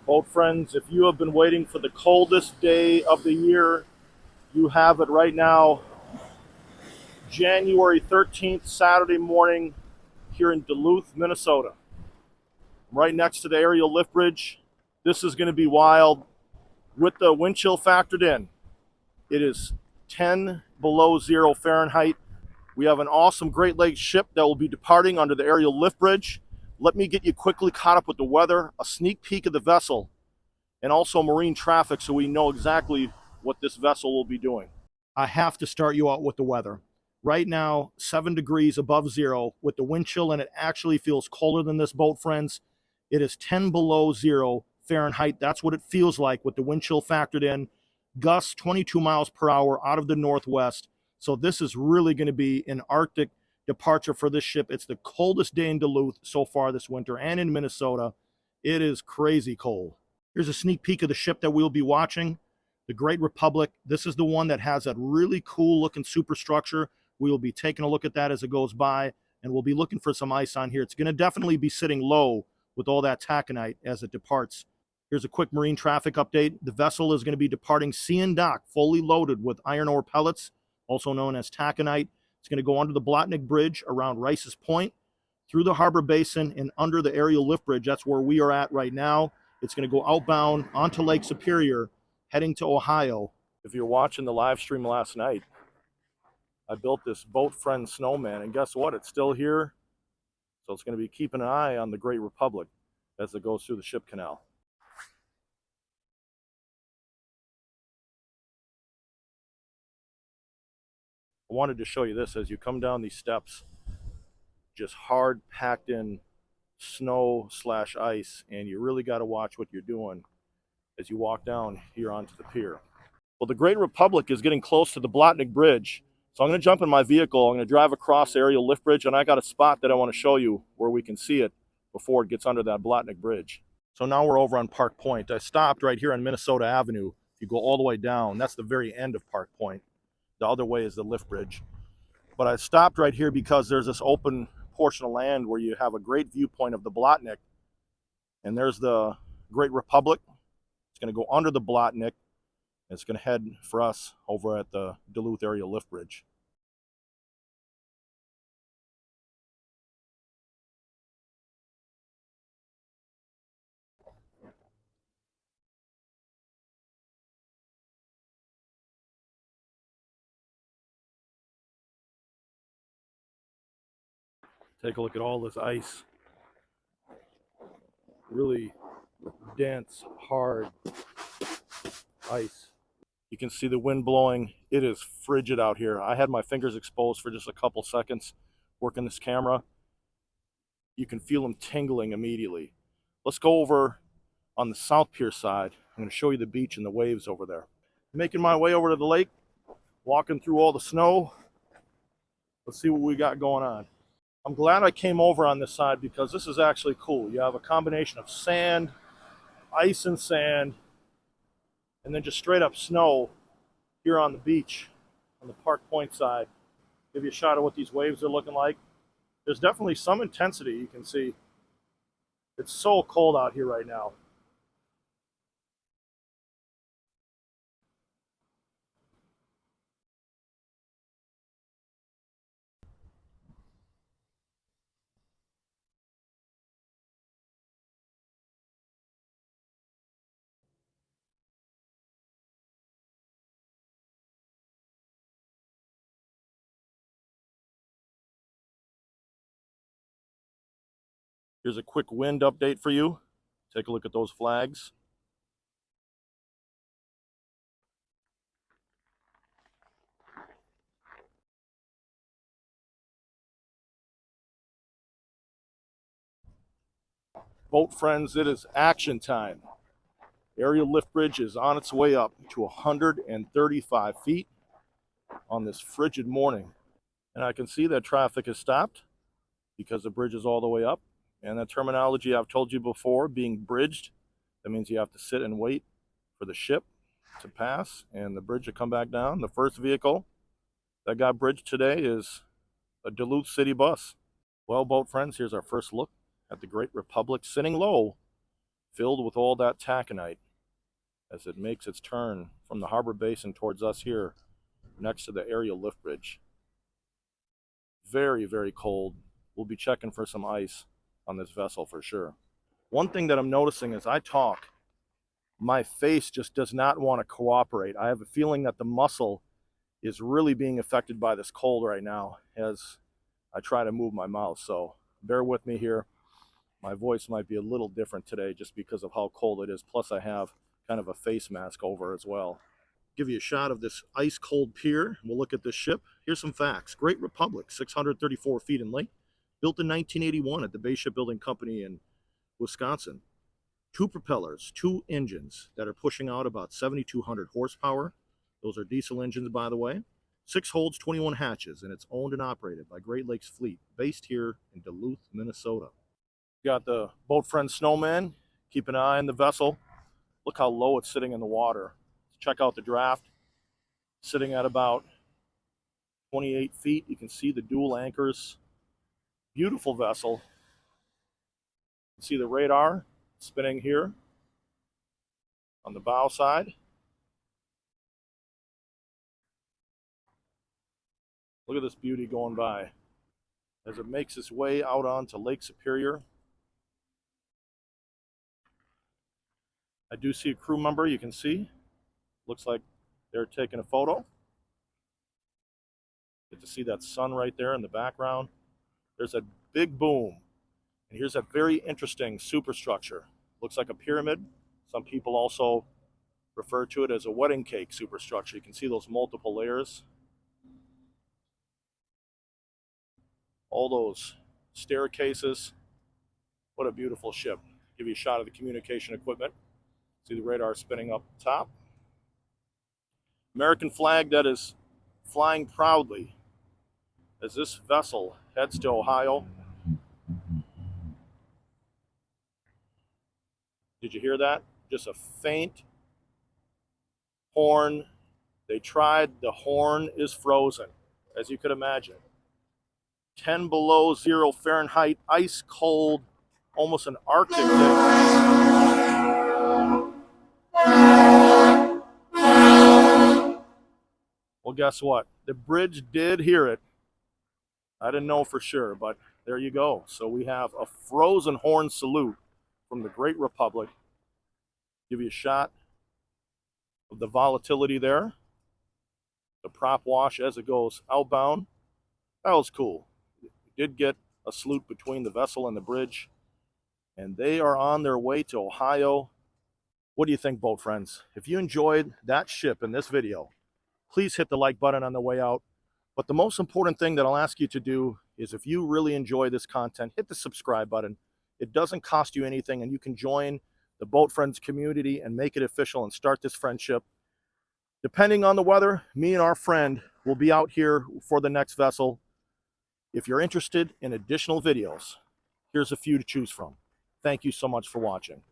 Boat friends, if you have been waiting for the coldest day of the year, you have it right now. January 13th, Saturday morning, here in Duluth, Minnesota. I'm right next to the aerial lift bridge. This is going to be wild with the wind chill factored in. It is 10 below zero Fahrenheit. We have an awesome Great Lakes ship that will be departing under the aerial lift bridge. Let me get you quickly caught up with the weather, a sneak peek of the vessel, and also marine traffic so we know exactly what this vessel will be doing. I have to start you out with the weather. Right now, 7 degrees above zero with the wind chill, and it actually feels colder than this, boat friends. It is 10 below zero Fahrenheit. That's what it feels like with the wind chill factored in. Gusts 22 miles per hour out of the northwest. So this is really going to be an Arctic departure for this ship. It's the coldest day in Duluth so far this winter and in Minnesota. It is crazy cold. Here's a sneak peek of the ship that we'll be watching, the Great Republic. This is the one that has that really cool looking superstructure. We will be taking a look at that as it goes by, and we'll be looking for some ice on here. It's going to definitely be sitting low with all that taconite as it departs. Here's a quick marine traffic update. The vessel is going to be departing sea and dock, fully loaded with iron ore pellets, also known as taconite. It's going to go under the Blotnick Bridge around Rice's Point, through the harbor basin, and under the aerial lift bridge. That's where we are at right now. It's going to go outbound onto Lake Superior, heading to Ohio. If you're watching the live stream last night, I built this boat friend snowman, and guess what? It's still here. So it's going to be keeping an eye on the Great Republic as it goes through the ship canal. I wanted to show you this as you come down these steps, just hard packed in snow slash ice, and you really got to watch what you're doing as you walk down here onto the pier. Well, the Great Republic is getting close to the Blotnick Bridge, so I'm going to jump in my vehicle. I'm going to drive across the aerial lift bridge, and I got a spot that I want to show you where we can see it before it gets under that Blotnick Bridge. So now we're over on Park Point. I stopped right here on Minnesota Avenue. If you go all the way down, that's the very end of Park Point. The other way is the lift bridge. But I stopped right here because there's this open portion of land where you have a great viewpoint of the Blotnick. And there's the Great Republic. It's going to go under the Blotnick. It's going to head for us over at the Duluth Aerial Lift Bridge. Take a look at all this ice. Really dense, hard ice. You can see the wind blowing. It is frigid out here. I had my fingers exposed for just a couple seconds working this camera. You can feel them tingling immediately. Let's go over on the South Pier side. I'm going to show you the beach and the waves over there. Making my way over to the lake, walking through all the snow. Let's see what we got going on. I'm glad I came over on this side because this is actually cool. You have a combination of sand, ice and sand, and then just straight up snow here on the beach on the Park Point side. Give you a shot of what these waves are looking like. There's definitely some intensity you can see. It's so cold out here right now. Here's a quick wind update for you. Take a look at those flags. Boat friends, it is action time. Aerial lift bridge is on its way up to 135 feet on this frigid morning. And I can see that traffic has stopped because the bridge is all the way up. And that terminology I've told you before, being bridged, that means you have to sit and wait for the ship to pass and the bridge to come back down. The first vehicle that got bridged today is a Duluth city bus. Well, boat friends, here's our first look at the Great Republic sitting low, filled with all that taconite as it makes its turn from the harbor basin towards us here next to the aerial lift bridge. Very, very cold. We'll be checking for some ice on this vessel for sure. One thing that I'm noticing as I talk, my face just does not want to cooperate. I have a feeling that the muscle is really being affected by this cold right now as I try to move my mouth. So bear with me here. My voice might be a little different today just because of how cold it is. Plus I have kind of a face mask over as well. Give you a shot of this ice cold pier. We'll look at this ship. Here's some facts. Great Republic, 634 feet in length, built in 1981 at the Bay Shipbuilding Company in Wisconsin. 2 propellers, 2 engines that are pushing out about 7,200 horsepower. Those are diesel engines, by the way. 6 holds, 21 hatches, and it's owned and operated by Great Lakes Fleet, based here in Duluth, Minnesota. Got the boat friend Snowman. Keep an eye on the vessel. Look how low it's sitting in the water. Check out the draft. Sitting at about 28 feet. You can see the dual anchors. Beautiful vessel. You can see the radar spinning here on the bow side. Look at this beauty going by as it makes its way out onto Lake Superior. I do see a crew member, you can see. Looks like they're taking a photo. Get to see that sun right there in the background. There's a big boom. And here's a very interesting superstructure. Looks like a pyramid. Some people also refer to it as a wedding cake superstructure. You can see those multiple layers. All those staircases. What a beautiful ship. Give you a shot of the communication equipment. See the radar spinning up top. American flag that is flying proudly as this vessel heads to Ohio. Did you hear that? Just a faint horn. They tried, the horn is frozen, as you could imagine. 10 below 0 Fahrenheit, ice cold, almost an Arctic day. Well, guess what? The bridge did hear it. I didn't know for sure, but there you go. So we have a frozen horn salute from the Great Republic. Give you a shot of the volatility there. The prop wash as it goes outbound. That was cool. We did get a salute between the vessel and the bridge, and they are on their way to Ohio. What do you think, boat friends? If you enjoyed that ship in this video, please hit the like button on the way out. But the most important thing that I'll ask you to do is, if you really enjoy this content, hit the subscribe button. It doesn't cost you anything, and you can join the Boat Friends community and make it official and start this friendship. Depending on the weather, me and our friend will be out here for the next vessel. If you're interested in additional videos, here's a few to choose from. Thank you so much for watching.